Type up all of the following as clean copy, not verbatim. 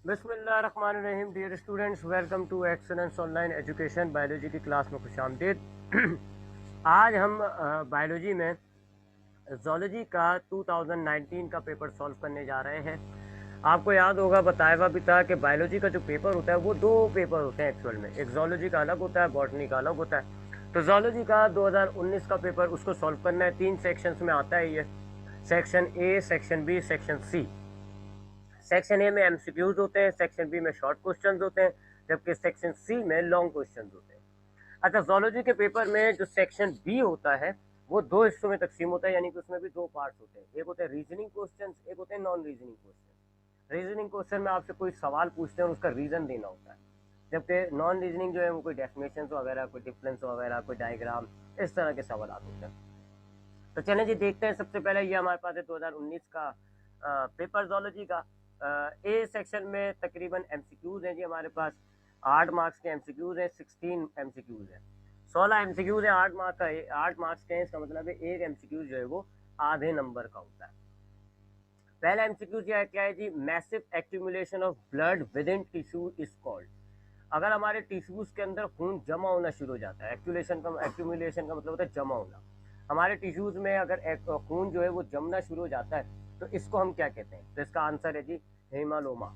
बिस्मिल्लाहिर्रहमानिर्रहीम। Dear students, welcome to excellence online education. Biology की class में खुशामदीद। आज हम बायोलॉजी में जोलॉजी का 2019 का पेपर सॉल्व करने जा रहे हैं। आपको याद होगा, बताया हुआ भी था कि बायोलॉजी का जो पेपर होता है वो दो पेपर होते हैं एक्चुअल में। एक जोलॉजी का अलग होता है, बॉटनी का अलग होता है। तो जोलॉजी का 2019 का पेपर, उसको सॉल्व करना है। 3 सेक्शंस में आता है ये। Section A, section B, section C. Section A में एमसीक्यूज होते हैं, सेक्शन बी में शॉर्ट क्वेश्चंस होते हैं, जबकि सेक्शन सी में लॉन्ग क्वेश्चंस होते हैं। अच्छा, जोलॉजी के पेपर में जो सेक्शन बी होता है वो दो हिस्सों में तकसीम होता है, यानी कि उसमें भी दो पार्ट्स होते हैं। एक होते हैं रीजनिंग क्वेश्चन, एक होते हैं non reasoning question. Reasoning question में आपसे कोई सवाल पूछते हैं और उसका रीजन देना होता है, जबकि नॉन रीजनिंग जो है वो कोई डेफिनेशन वगैरह, कोई डिफरेंस वगैरह, कोई डायग्राम, इस तरह के सवाल होते हैं। तो चलें जी, देखते हैं। सबसे पहले ये हमारे पास है 2019 का पेपर जोलॉजी का। ए सेक्शन में तकरीबन एमसीक्यूज हैं जी हमारे पास। 8 मार्क्स के एमसीक्यूज हैं, 16 एमसीक्यूज हैं। 16 एमसीक्यूज हैं, 8 मार्क्स का। 8 मार्क्स के हैं, इसका मतलब है एक एमसीक्यू जो है वो आधे नंबर का होता है। पहला एमसीक्यू क्या है जी? Massive accumulation of blood with in tissue is called. अगर हमारे टिश्यूज के अंदर खून जमा होना शुरू हो जाता है, एक्यूमुलेशन का मतलब होता है जमा होना। हमारे टिश्यूज में अगर खून जो है वो जमना शुरू हो जाता है तो इसको हम क्या कहते हैं? तो इसका आंसर है जी हेमालोमा।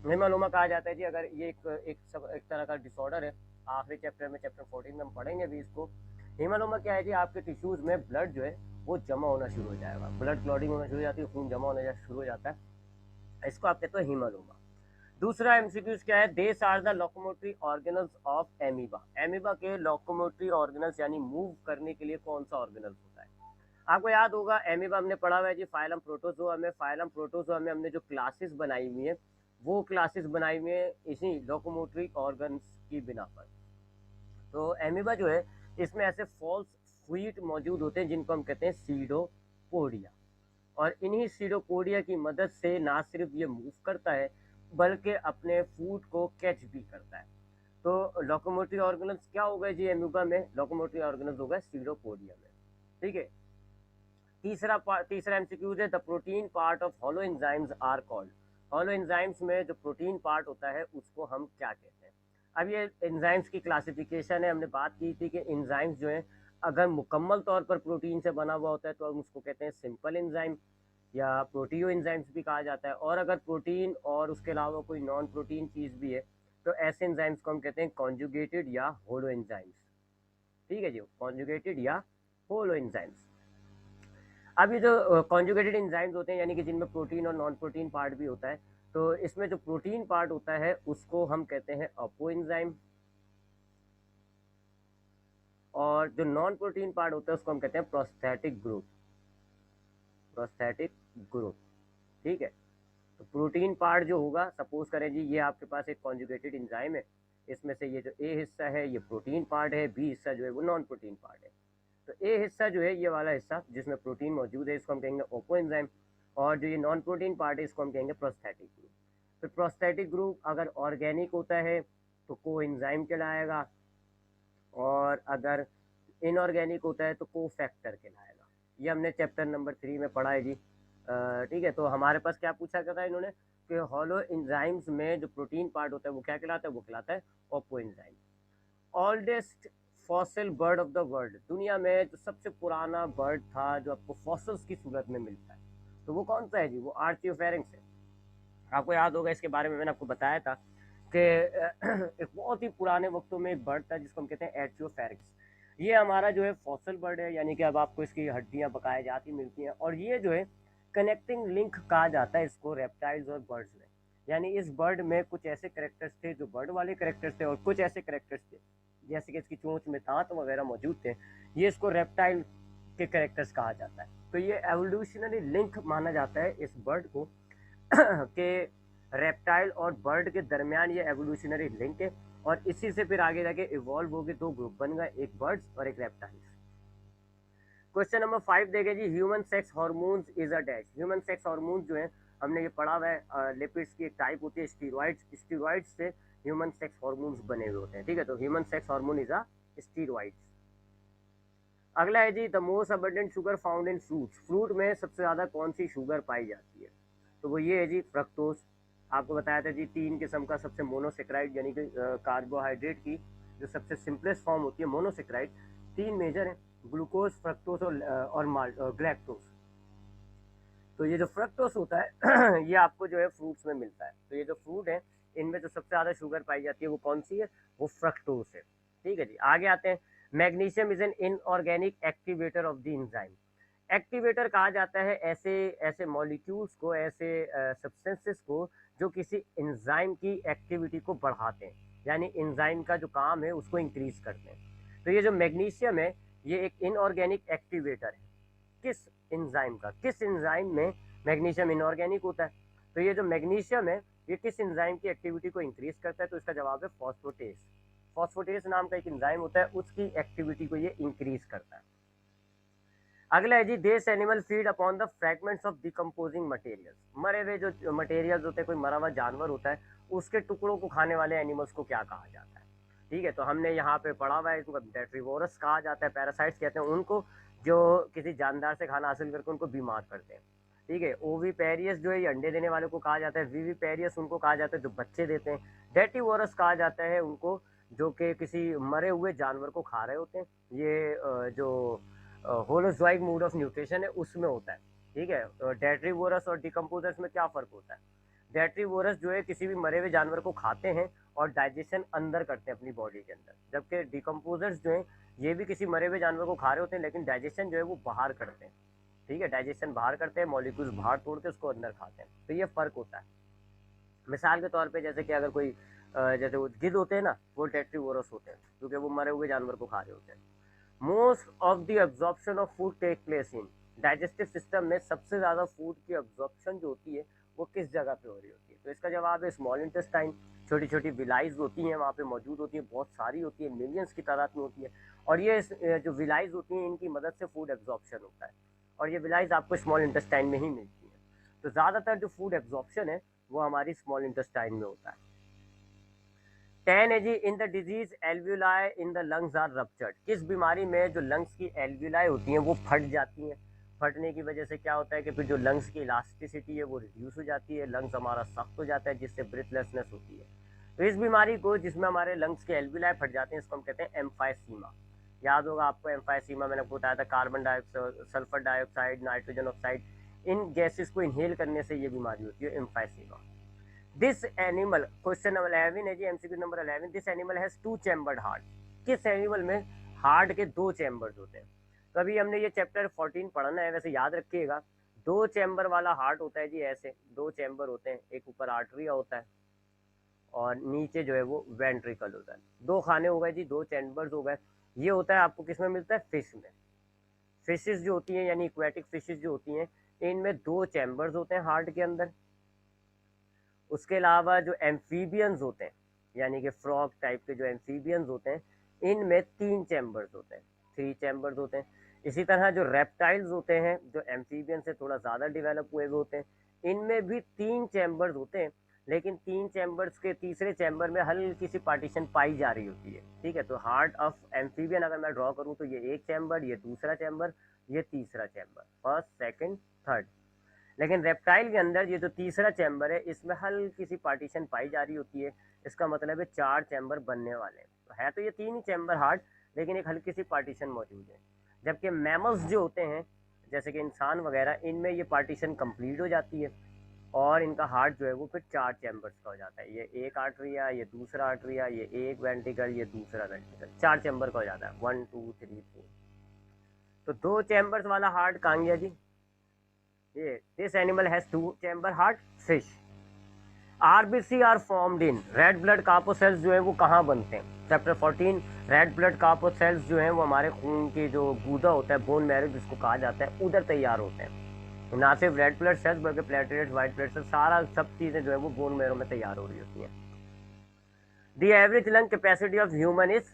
हेमालोमा कहा जाता है जी। अगर ये एक तरह का डिसऑर्डर है। आखिरी चैप्टर में, चैप्टर 14 में हम पढ़ेंगे भी इसको। हेमालोमा क्या है जी? आपके टिश्यूज में ब्लड जो है वो जमा होना शुरू हो जाएगा, ब्लड क्लॉटिंग होना शुरू हो जाती है, खून जमा होना शुरू हो जाता है। इसको आप कहते हो हेमालोमा। दूसरा एमसीक्यू क्या है? These are the locomotory organelles of amoeba. Amoeba के लोकोमोटरी ऑर्गेनल्स यानी मूव करने के लिए कौन सा ऑर्गेनल्स होता है? आपको याद होगा, एमीबा हमने पढ़ा हुआ है जी फाइलम प्रोटोजोआ में। फाइलम प्रोटोजोआ में हमने जो क्लासेस बनाई हुई है वो क्लासेस बनाई हुई है इसी लोकोमोटरी ऑर्गन्स की बिना पर। तो एमीबा जो है, इसमें ऐसे फॉल्स फ्लूइड मौजूद होते हैं जिनको हम कहते हैं सीडोपोडिया। और इन्हीं सीडोपोडिया की मदद से ना सिर्फ ये मूव करता है बल्कि अपने फूड को कैच भी करता है। तो लोकोमोटरी ऑर्गेनल्स क्या हो गए जी एम्यूबा में? लोकोमोटरी ऑर्गेनल्स हो गए सीडोपोडिया में। ठीक है। तीसरा एमसीक्यू है, the protein part of holo enzymes are called. Holo enzymes में जो प्रोटीन पार्ट होता है उसको हम क्या कहते हैं? अब ये एंजाइम्स की क्लासिफिकेशन है। हमने बात की थी कि एंजाइम्स जो है, अगर मुकम्मल तौर पर प्रोटीन से बना हुआ होता है तो हम उसको कहते हैं सिंपल एंजाइम, या प्रोटीओ एंजाइम्स भी कहा जाता है। और अगर प्रोटीन और उसके अलावा कोई नॉन प्रोटीन चीज़ भी है तो ऐसे एंजाइम्स को हम कहते हैं कॉन्जुगेटेड या होलो एंजाइम्स। ठीक है जी, कॉन्जुगेटेड या होलो एंजाइम्स। अब ये जो कॉन्जुगेटेड एंजाइम्स होते हैं, यानी कि जिनमें प्रोटीन और नॉन प्रोटीन पार्ट भी होता है, तो इसमें जो प्रोटीन पार्ट होता है उसको हम कहते हैं अपोएंजाइम, एंजाइम, और जो नॉन प्रोटीन पार्ट होता है उसको हम कहते हैं प्रोस्थेटिक ग्रुप। Prosthetic group. ठीक है। तो प्रोटीन पार्ट जो होगा, सपोज करें जी ये आपके पास एक कॉन्जुगेटेड एंजाइम है, इसमें से ये जो ए हिस्सा है ये प्रोटीन पार्ट है, बी हिस्सा जो है वो नॉन प्रोटीन पार्ट है। तो ए हिस्सा जो है, ये वाला हिस्सा जिसमें प्रोटीन मौजूद है, इसको हम कहेंगे ओपो एंजाइम। और जो ये नॉन प्रोटीन पार्ट है इसको हम कहेंगे प्रोस्थेटिक ग्रुप। तो प्रोस्थेटिक ग्रुप अगर ऑर्गेनिक होता है तो को एंजाइम कहलाएगा, और अगर इनऑर्गेनिक होता है तो को फैक्टर कहलाएगा। ये हमने चैप्टर नंबर 3 में पढ़ा है जी। ठीक है। तो हमारे पास क्या पूछा गया था इन्होंने कि हॉलो एंजाइम्स में जो प्रोटीन पार्ट होता है वो क्या कहलाता है? वो कहलाता है Oppo enzyme. Oldest fossil bird of the world. दुनिया में जो सबसे पुराना बर्ड था जो आपको फॉसिल्स की सूरत में मिलता है, तो वो कौन सा है जी? वो आर्चियोफेरिंक्स है। आपको याद होगा, इसके बारे में मैंने आपको बताया था कि एक बहुत ही पुराने वक्तों में एक बर्ड था जिसको हम कहते हैं एर्चियोफेरिक्स। ये हमारा जो है फॉसिल बर्ड है, यानी कि अब आपको इसकी हड्डियां बकाया जाती मिलती हैं। और ये जो है कनेक्टिंग लिंक कहा जाता है इसको रेप्टाइल्स और बर्ड्स में। यानी इस बर्ड में कुछ ऐसे करेक्टर्स थे जो बर्ड वाले करेक्टर्स थे, और कुछ ऐसे करेक्टर्स थे जैसे कि इसकी चोंच में दांत वगैरह मौजूद थे, ये इसको रेप्टाइल के करेक्टर्स कहा जाता है। तो ये एवोल्यूशनरी लिंक माना जाता है इस बर्ड को कि रेप्टाइल और बर्ड के दरमियान ये एवोल्यूशनरी लिंक है, और इसी से फिर आगे जाके इवॉल्व हो गए, दो ग्रुप बन गए, एक बर्ड्स और एक रेप्टाइल्स। क्वेश्चन नंबर 5 देखे जी, human sex hormones is a dash. Human sex hormones जो है, हमने ये पढ़ा हुआ है, लिपिड्स की एक टाइप होती है स्टीरॉइड्स। स्टीरॉइड्स से ह्यूमन सेक्स हार्मोन्स बने हुए होते हैं। ठीक है। तो human sex hormone is a steroids. अगला है जी, the most abundant sugar found in fruits. Fruit में सबसे ज्यादा कौन सी शुगर पाई जाती है? तो वो ये है जी, फ्रक्टोज। आपको बताया था जी 3 किस्म का सबसे मोनोसेक्राइड यानी कि कार्बोहाइड्रेट की जो सबसे सिंपलेस्ट फॉर्म होती है मोनोसेक्राइड, 3 मेजर है, ग्लूकोज, फ्रक्टोज और ग्लैक्टोज। तो ये जो फ्रक्टोज होता है ये आपको जो है फ्रूट्स में मिलता है। तो ये जो फ्रूट है इनमें जो सबसे ज़्यादा शुगर पाई जाती है वो कौन सी है, वो फ्रक्टोज है। ठीक है जी, आगे आते हैं। Magnesium is an inorganic activator of the enzyme. Activator कहा जाता है ऐसे ऐसे मॉलिक्यूल्स को, ऐसे सब्सटेंसेस को जो किसी एंजाइम की एक्टिविटी को बढ़ाते हैं, यानी एंजाइम का जो काम है उसको इंक्रीज करते हैं। तो ये जो मैग्नीशियम है ये एक इनऑर्गेनिक एक्टिवेटर है। किस एंजाइम का, किस एंजाइम में मैग्नीशियम इनऑर्गेनिक होता है। तो ये जो मैग्नीशियम है ये किस एंजाइम की एक्टिविटी को इंक्रीज करता है, तो इसका जवाब है फॉस्फोटेस। फॉस्फोटेस नाम का एक एंजाइम होता है, उसकी एक्टिविटी को ये इंक्रीज करता है। अगला है जी, देस animal feed upon the fragments of decomposing materials. मरे हुए जो मटेरियल्स होते हैं, कोई मरा हुआ जानवर होता है उसके टुकड़ों को खाने वाले एनिमल्स को क्या कहा जाता है। ठीक है, तो हमने यहाँ पे पढ़ा हुआ है, इसको डेट्रीवोरस कहा जाता है, पैरासाइट्स कहते हैं उनको, जो किसी जानदार से खाना हासिल करके उनको बीमार करते हैं। ठीक है, ओवीपेरियस जो है ये अंडे देने वाले को कहा जाता है, विविपेरियस उनको कहा जाता है जो बच्चे देते हैं, डेटिवोरस कहा जाता है उनको जो कि किसी मरे हुए जानवर को खा रहे होते हैं। ये जो होलोजोइक मोड ऑफ न्यूट्रिशन है उसमें होता है। ठीक है, डेट्रीवोरस और डिकम्पोजर्स में क्या फ़र्क होता है। डेट्रीवोरस जो है किसी भी मरे हुए जानवर को खाते हैं और डाइजेशन अंदर करते हैं अपनी बॉडी के अंदर, जबकि डिकम्पोजर्स जो हैं ये भी किसी मरे हुए जानवर को खा रहे होते हैं लेकिन डाइजेशन जो है वो बाहर करते हैं। ठीक है, डाइजेशन बाहर करते हैं, मॉलिक्यूल्स बाहर तोड़ के उसको अंदर खाते हैं। तो ये फ़र्क होता है। मिसाल के तौर पे जैसे कि अगर कोई जैसे वो गिद्ध होते हैं ना, वो डेट्रीवोरस होते हैं क्योंकि वो मरे हुए जानवर को खा रहे होते हैं। Most of the absorption of food take place in digestive system में सबसे ज़्यादा फूड की एब्जॉर्प्शन जो होती है वो किस जगह पे हो रही होती है, तो इसका जवाब है स्मॉल इंटेस्टाइन। छोटी छोटी विलाइज होती हैं वहाँ पे मौजूद होती है, बहुत सारी होती है, मिलियंस की तादाद में होती है, और ये जो विलाइज होती हैं इनकी मदद से फूड एब्जॉर्प्शन होता है, और ये विलाइज आपको स्मॉल इंटेस्टाइन में ही मिलती है। तो ज़्यादातर जो फूड एब्जॉर्प्शन है वो हमारी स्मॉल इंटेस्टाइन में होता है। 10 है जी, in the disease alveoli in the lungs are ruptured. किस बीमारी में जो लंग्स की एल्व्यूलाई होती हैं वो फट जाती हैं। फटने की वजह से क्या होता है कि फिर जो लंग्स की इलास्टिसिटी है वो रिड्यूस हो जाती है, लंग्स हमारा सख्त हो जाता है जिससे ब्रीथलेसनेस होती है। तो इस बीमारी को जिसमें हमारे लंग्स के एल्व्यूलाई फट जाते हैं इसको हम कहते हैं एम्फाइसीमा। याद होगा आपको एम्फाइसीमा, मैंने आपको बताया था carbon dioxide, sulphur dioxide, nitrogen oxide, इन गैसेस को इनहेल करने से ये बीमारी होती है emphysema. This animal, question number 11 है जी, MCQ number 11, this animal has two chambered heart. किस एनिमल में हार्ट के दो चैम्बर्स होते हैं। तो अभी हमने ये चैप्टर 14 पढ़ना है, वैसे याद रखिएगा। दो चैम्बर वाला हार्ट होता है जी, ऐसे दो चैम्बर होते हैं, एक ऊपर आर्टरिया होता है और नीचे जो है वो वेंट्रिकल होता है। दो खाने हो गए जी, दो चैम्बर्स हो गए। ये होता है आपको किस में मिलता है, फिश में। फिशेज जो होती हैं यानी एक्वेटिक फिशेज जो होती हैं इनमें दो चैम्बर्स होते हैं हार्ट के अंदर। उसके अलावा जो एम्फीबियंस होते हैं यानी कि फ्रॉग टाइप के जो एम्फीबियंस होते हैं इनमें 3 चैम्बर्स होते हैं, 3 चैम्बर्स होते हैं। इसी तरह जो रेप्टाइल्स होते हैं जो एम्फीबियन से थोड़ा ज़्यादा डेवलप हुए हुए होते हैं इनमें भी 3 चैम्बर्स होते हैं, लेकिन 3 चैम्बर्स के तीसरे चैम्बर में हल्की सी पार्टीशन पाई जा रही होती है। ठीक है, तो हार्ट ऑफ एम्फीबियन अगर मैं ड्रॉ करूँ तो ये एक चैम्बर, ये दूसरा चैम्बर, ये तीसरा चैम्बर, फर्स्ट सेकेंड थर्ड। लेकिन रेप्टाइल के अंदर ये जो तीसरा चैम्बर है इसमें हल्की सी पार्टीशन पाई जा रही होती है, इसका मतलब है 4 चैम्बर बनने वाले हैं। तो है तो ये 3 ही चैम्बर हार्ट, लेकिन एक हल्की सी पार्टीशन मौजूद है। जबकि मैमल्स जो होते हैं जैसे कि इंसान वगैरह इनमें ये पार्टीशन कंप्लीट हो जाती है और इनका हार्ट जो है वो फिर 4 चैम्बर्स का हो जाता है। ये एक आर्टरिया, ये दूसरा आर्टरिया, ये एक वेंट्रिकल, ये दूसरा वेंट्रिकल, 4 चैम्बर का हो जाता है, 1 2 3 4। तो दो चैम्बर्स वाला हार्ट कहाँ गया जी, ये this animal has two chamber heart, fish. RBC are formed in, red blood corpuscles जो है वो कहाँ बनते हैं। चैप्टर 14, रेड ब्लड कार्पोसेल्स जो है वो हमारे खून की जो गूदा होता है, बोन मैरो जिसको कहा जाता है, उधर तैयार होते हैं। ना सिर्फ रेड ब्लड सेल्स बल्कि प्लेटलेट्स, वाइट ब्लड सेल्स, सारा सब चीज़ें जो है वो बोन मैरो में तैयार हो रही होती हैं। The average lung capacity of human is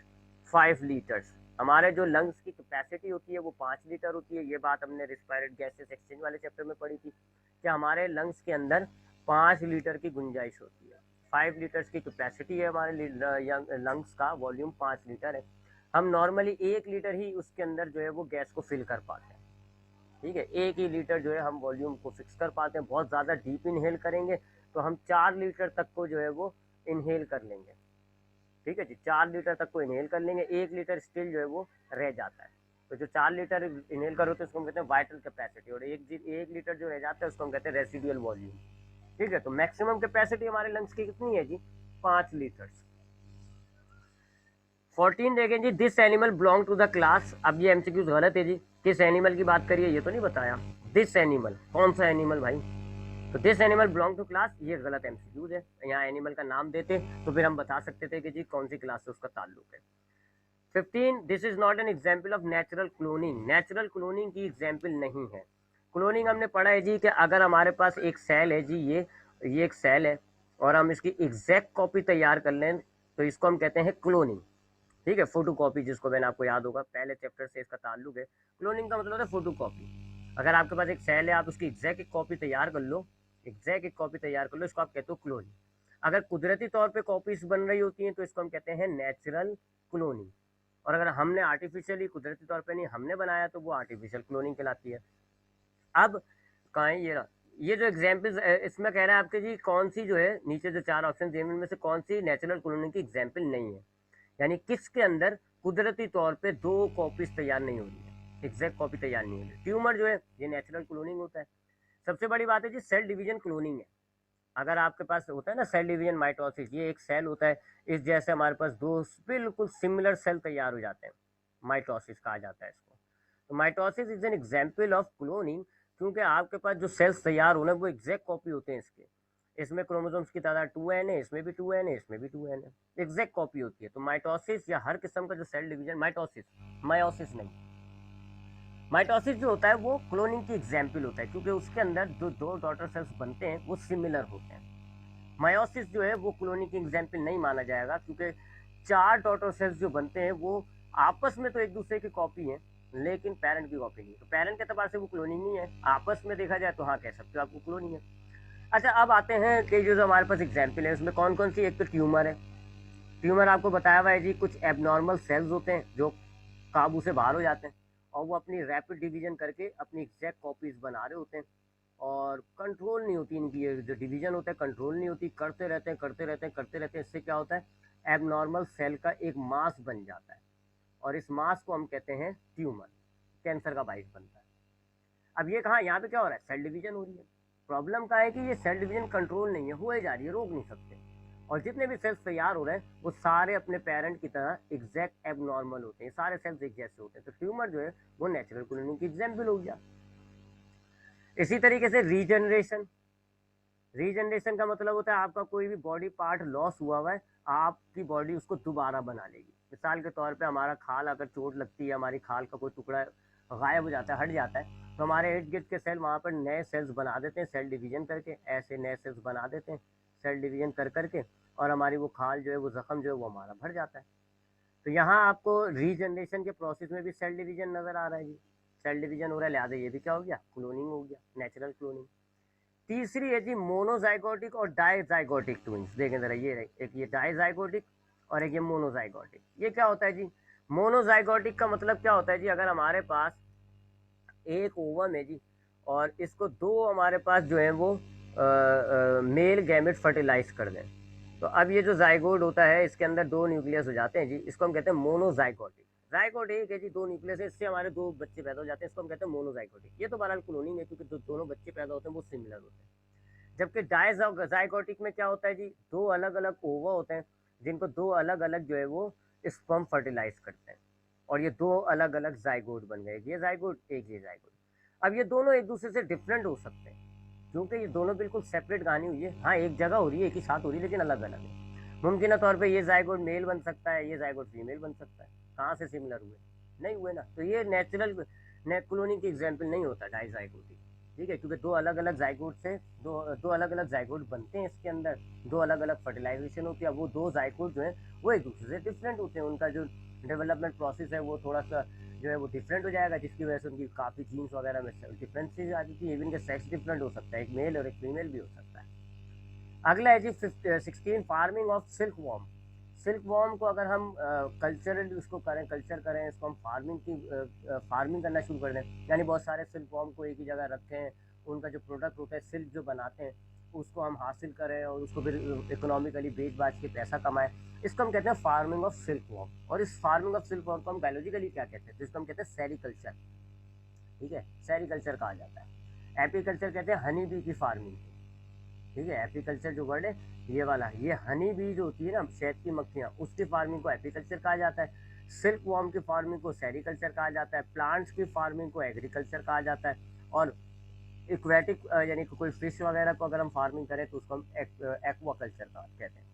5 litres. हमारे जो लंग्स की कैपेसिटी होती है वो 5 लीटर होती है। ये बात हमने रिस्पायरेट गैसेस एक्सचेंज वाले चैप्टर में पढ़ी थी कि हमारे लंग्स के अंदर 5 लीटर की गुंजाइश होती है। 5 लीटर्स की कैपेसिटी है हमारे लंग्स का, वॉल्यूम 5 लीटर है। हम नॉर्मली 1 लीटर ही उसके अंदर जो है वो गैस को फिल कर पाते हैं। ठीक है, 1 ही लीटर जो है हम वॉल्यूम को फिक्स कर पाते हैं। बहुत ज़्यादा डीप इनहेल करेंगे तो हम 4 लीटर तक को जो है वो इनहेल कर लेंगे। ठीक है जी, 4 लीटर तक को इनहेल कर लेंगे, 1 लीटर स्टिल जो है वो रह जाता है। तो जो 4 लीटर इनहेल करो तो उसको हम कहते हैं वाइटल कैपेसिटी, और 1 लीटर जो रह जाता है उसको हम कहते हैं रेसिडुअल वॉल्यूम। ठीक है, तो मैक्सिमम कैपेसिटी हमारे लंग्स की कितनी है जी, 5 लीटर। 14 देखें जी, this animal belong to the class. अब ये एमसीक्यूज गलत है जी, किस एनिमल की बात करिए ये तो नहीं बताया। दिस एनिमल, कौन सा एनिमल भाई, तो this animal belong to class, ये गलत एमसीक्यूज है। यहाँ एनिमल का नाम देते तो फिर हम बता सकते थे कि जी कौन सी क्लास से उसका ताल्लुक है। 15, this is not an example of natural cloning, natural cloning की एग्जाम्पल नहीं है। क्लोनिंग हमने पढ़ा है जी कि अगर हमारे पास एक सेल है जी, ये एक सेल है और हम इसकी एग्जैक्ट कॉपी तैयार कर लें तो इसको हम कहते हैं क्लोनिंग। ठीक है, फोटो कॉपी, जिसको मैंने आपको याद होगा पहले चैप्टर से इसका ताल्लुक है। क्लोनिंग का मतलब है फोटो कॉपी। अगर आपके पास एक सेल है, आप उसकी एग्जैक्ट एक कॉपी तैयार कर लो, एग्जैक्ट एक कॉपी तैयार कर लो, इसको आप कहते हो क्लोनिंग। अगर कुदरती तौर पे कॉपीज बन रही होती हैं तो इसको हम कहते हैं नेचुरल क्लोनिंग। और अगर हमने आर्टिफिशियली, कुदरती तौर पे नहीं हमने बनाया, तो वो आर्टिफिशियल क्लोनिंग कहलाती है। अब कहाँ है ये जो एग्जाम्पल इसमें कह रहा है आपके जी, कौन सी जो है नीचे जो 4 ऑप्शन दिए में से कौन सी नेचुरल क्लोनिंग की एग्जाम्पल नहीं है, यानी किसके अंदर कुदरती तौर पे 2 कॉपीज तैयार नहीं हो रही है, एग्जैक्ट कॉपी तैयार नहीं हो रही। ट्यूमर जो है ये नेचुरल क्लोनिंग होता है। सबसे बड़ी बात है जी सेल डिवीजन क्लोनिंग है। अगर आपके पास होता है ना सेल डिवीजन माइटोसिस, ये एक सेल होता है, इस जैसे हमारे पास 2 बिल्कुल सिमिलर सेल तैयार हो जाते हैं, माइटोसिस कहा जाता है इसको। तो mitosis is an example of cloning, क्योंकि आपके पास जो सेल्स तैयार होने वो एग्जैक्ट कॉपी होते हैं इसके। इसमें क्रोमोसोम्स की तादाद 2n है, इसमें भी 2n है, इसमें भी 2n है, एग्जैक्ट कॉपी होती है। तो माइटोसिस या हर किस्म का जो सेल डिवीजन, माइटोसिस, मायोसिस नहीं, माइटोसिस जो होता है वो क्लोनिंग की एग्जाम्पल होता है, क्योंकि उसके अंदर जो 2 डॉटर सेल्स बनते हैं वो सिमिलर होते हैं। मायोसिस जो है वो क्लोनिंग की एग्जाम्पल नहीं माना जाएगा, क्योंकि 4 डॉटर सेल्स जो बनते हैं वो आपस में तो एक दूसरे की कॉपी है, लेकिन पेरेंट की कॉपी नहीं। तो पेरेंट के एतबार से वो क्लोनिंग नहीं है, आपस में देखा जाए तो हाँ कह सकते हो आपको क्लोनिंग है। अच्छा, अब आते हैं कि जो हमारे पास एग्जाम्पल है उसमें कौन कौन सी। एक तो ट्यूमर है, ट्यूमर आपको बताया हुआ है जी, कुछ एबनॉर्मल सेल्स होते हैं जो काबू से बाहर हो जाते हैं और वो अपनी रैपिड डिवीजन करके अपनी एग्जैक्ट कॉपीज बना रहे होते हैं, और कंट्रोल नहीं होती इनकी, ये जो डिवीजन होता है कंट्रोल नहीं होती, करते रहते हैं करते रहते हैं करते रहते हैं। इससे क्या होता है, एबनॉर्मल सेल का एक मास बन जाता है, और इस मास को हम कहते हैं ट्यूमर, कैंसर का बाइस बनता है। अब ये कहाँ, यहाँ पे क्या हो रहा है, सेल डिवीजन हो रही है। प्रॉब्लम का है कि ये सेल डिवीजन कंट्रोल नहीं है, हुए जा रही है, रोक नहीं सकते, और जितने भी सेल्स तैयार हो रहे हैं वो सारे अपने पेरेंट की तरह एग्जैक्ट एबनॉर्मल होते हैं, सारे सेल्स एक जैसे होते हैं। तो ट्यूमर जो है वो नेचुरल क्लोनिंग की एग्जाम्पल हो गया। इसी तरीके से रीजनरेशन, रीजनरेशन का मतलब होता है आपका कोई भी बॉडी पार्ट लॉस हुआ है, आपकी बॉडी उसको दोबारा बना लेगी। मिसाल के तौर पे हमारा खाल अगर चोट लगती है, हमारी खाल का कोई टुकड़ा गायब हो जाता है, हट जाता है, तो हमारे इर्द गिर्द के सेल वहाँ पर नए सेल्स बना देते हैं, सेल डिवीजन करके ऐसे नए सेल्स बना देते हैं, सेल डिवीजन कर करके, और हमारी वो खाल जो है, वो जख्म जो है वो हमारा भर जाता है। तो यहाँ आपको रीजनरेशन के प्रोसेस में भी सेल डिवीजन नजर आ रहा है जी, सेल डिवीजन हो रहा है, लिहाजा ये भी क्या हो गया, क्लोनिंग हो गया, नेचुरल क्लोनिंग। तीसरी है जी मोनोजाइगोटिक और डाइजाइगोटिक ट्विंस। देखें जरा, ये रहे, एक ये डाइजाइगोटिक और एक ये मोनोजाइगोटिक। ये क्या होता है जी, मोनोजाइगोटिक का मतलब क्या होता है जी, अगर हमारे पास एक ओवम है जी, और इसको 2 हमारे पास जो है वो मेल गैमेट फर्टिलाइज कर दें, तो अब ये जो जाइगोट होता है इसके अंदर 2 न्यूक्लियस हो जाते हैं जी, इसको हम कहते हैं मोनोजाइगोटिक। जाइगोट एक है जी, 2 न्यूक्लियस है, इससे हमारे 2 बच्चे पैदा हो जाते हैं, इसको हम कहते हैं मोनोजाइगोटिक। ये तो बहरहाल क्लोनिंग है, क्योंकि दोनों बच्चे पैदा होते हैं वो सिमिलर होते हैं। जबकि डाइजाइगोटिक में क्या होता है जी, 2 अलग अलग ओवा होते हैं जिनको 2 अलग अलग जो है वो स्पर्म फर्टिलाइज करते हैं, और ये 2 अलग अलग जाइगोट बन गए, ये जाइगोट एक ये जाइगोट। अब ये दोनों एक दूसरे से डिफरेंट हो सकते हैं, क्योंकि ये दोनों बिल्कुल सेपरेट कहानी हुई है, हाँ एक जगह हो रही है, एक ही साथ हो रही है, लेकिन अलग अलग है। मुमकिन तौर पे ये जाइगोट मेल बन सकता है, ये जाइगोट फीमेल बन सकता है, कहाँ से सिमिलर हुए, नहीं हुए ना। तो ये नेचुरल क्लोनिंग की एग्जाम्पल नहीं होता डाइजाइगोटिक। ठीक है, क्योंकि 2 अलग अलग जाइगोट से दो अलग अलग जाइगोट बनते हैं, इसके अंदर 2 अलग अलग फर्टिलाइजेशन होती है। वो 2 जाइगोट जो है वो एक दूसरे से डिफरेंट होते हैं, उनका जो डेवलपमेंट प्रोसेस है वो थोड़ा सा जो है वो डिफरेंट हो जाएगा, जिसकी वजह से उनकी काफ़ी जीन्स वगैरह में डिफरेंसेज आ जाती है, इवन के सेक्स डिफरेंट हो सकता है, एक मेल और एक फीमेल भी हो सकता है। अगला है जी 16 farming of silk worm. Silk worm को अगर हम कल्चरल उसको करें, कल्चर करें, इसको हम फार्मिंग करना शुरू कर दें, यानी बहुत सारे सिल्क वॉर्म को एक ही जगह रखें, उनका जो प्रोडक्ट होता है सिल्क जो बनाते हैं उसको हम हासिल करें और उसको फिर इकोनॉमिकली बेच बाच के पैसा कमाएं, इसको हम कहते हैं फार्मिंग ऑफ सिल्क वर्म। और इस फार्मिंग ऑफ सिल्क वर्म को हम बायोलॉजिकली क्या कहते हैं, जिसको हम कहते हैं सेरिकल्चर। ठीक है, सेरिकल्चर कहा जाता है। एपीकल्चर कहते हैं हनी बी की फार्मिंग। ठीक है, एपीकल्चर जो वर्ड है ये वाला, ये हनी बी जो होती है ना, शहद की मक्खियाँ, उसकी फार्मिंग को एपीकल्चर कहा जाता है। सिल्क वॉर्म की फार्मिंग को सेरिकल्चर कहा जाता है। प्लांट्स की फार्मिंग को एग्रीकल्चर कहा जाता है। और इक्वेटिक यानी कि कोई फिश वगैरह को अगर हम फार्मिंग करें तो उसको हम एक्वाकल्चर का कहते हैं।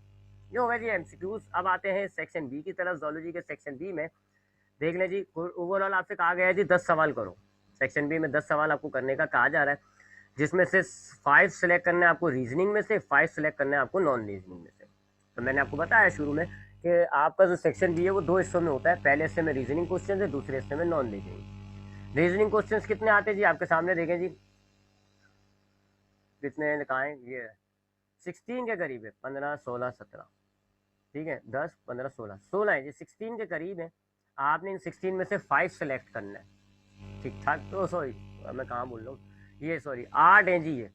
ये हो गया जी एमसीक्यूज। अब आते हैं सेक्शन बी की तरफ। जूलॉजी के सेक्शन बी में देख लें जी, ओवरऑल आपसे कहा गया है जी 10 सवाल करो। सेक्शन बी में 10 सवाल आपको करने का कहा जा रहा है, जिसमें से 5 सेलेक्ट करना है आपको रीजनिंग में से, 5 सेलेक्ट करना है आपको नॉन रीजनिंग में से। तो मैंने आपको बताया शुरू में कि आपका जो सेक्शन बी है वो 2 हिस्सों में होता है। पहले हिस्से में रीजनिंग क्वेश्चन है, दूसरे हिस्से में नॉन रीजनिंग। रीजनिंग क्वेश्चन कितने आते हैं जी, आपके सामने देखें जी, कितने कहाँ हैं, ये 16 के करीब है, 15 16 17। ठीक है, 10 15 16 16 है जी, 16 के करीब है। आपने इन 16 में से 5 सेलेक्ट करना है। ठीक ठाक, तो सॉरी मैं कहाँ बोल रहा हूँ, ये सॉरी 8 है जी, ये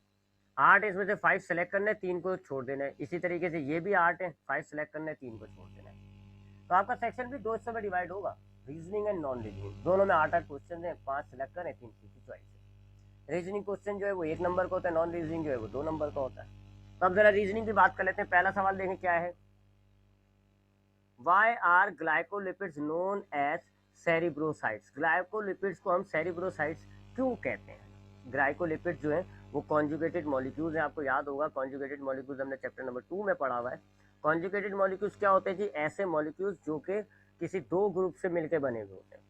8 है, इसमें से 5 सेलेक्ट करना है, 3 को छोड़ देना है। इसी तरीके से ये भी 8 है, 5 सेलेक्ट करना है, 3 को छोड़ देना है। तो आपका सेक्शन भी 2 हिस्सों में डिवाइड होगा, रीजनिंग एंड नॉन रीजनिंग दोनों में 8-8 क्वेश्चन है, 5 सेलेक्ट करें, 3 की चॉइस है। रीजनिंग क्वेश्चन जो है वो 1 नंबर का होता है, नॉन रीजनिंग जो है वो 2 नंबर का होता है। तो अब जरा रीजनिंग की बात कर लेते हैं। पहला सवाल देखें क्या है, Why are glycolipids known as cerebrosides? Glycolipids को हम सेरिब्रोसाइट्स क्यों कहते हैं? ग्लाइकोलिपिड्स जो है वो कॉन्जुगेटेड मॉलिक्यूल्स हैं, आपको याद होगा कॉन्जुगेटेड मॉलिक्यूल्स हमने चैप्टर नंबर 2 में पढ़ा हुआ है। कॉन्जुगेटेड मॉलिक्यूल्स क्या होते हैं जी, ऐसे मॉलिक्यूल्स जो कि किसी 2 ग्रुप से मिलकर बने हुए होते हैं।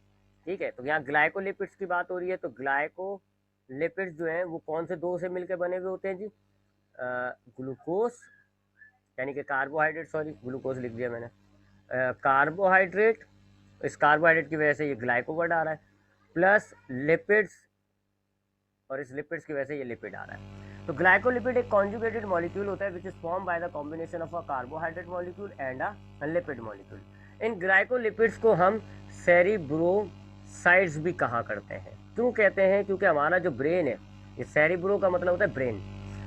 ठीक है, तो यहाँ ग्लाइकोलिपिड्स की बात हो रही है, तो ग्लाइकोलिपिड्स जो हैं वो कौन से 2 से मिलकर बने हुए होते हैं जी, ग्लूकोज यानी कि कार्बोहाइड्रेट, सॉरी ग्लूकोज लिख दिया मैंने, कार्बोहाइड्रेट, इस कार्बोहाइड्रेट की वजह से ये ग्लाइको वर्ड आ रहा है, प्लस लिपिड्स, और इस लिपिड्स की वजह से ये लिपिड आ रहा है। तो ग्लाइकोलिपिड एक कॉन्जुगेटेड मॉलिक्यूल होता है which is form by the combination of a carbohydrate molecule and a lipid molecule. In glycolipids को हम सेरिब्रोसाइट्स भी कहा करते हैं। क्यों कहते हैं? क्योंकि हमारा जो ब्रेन है, ये सेरिब्रो का मतलब होता है ब्रेन,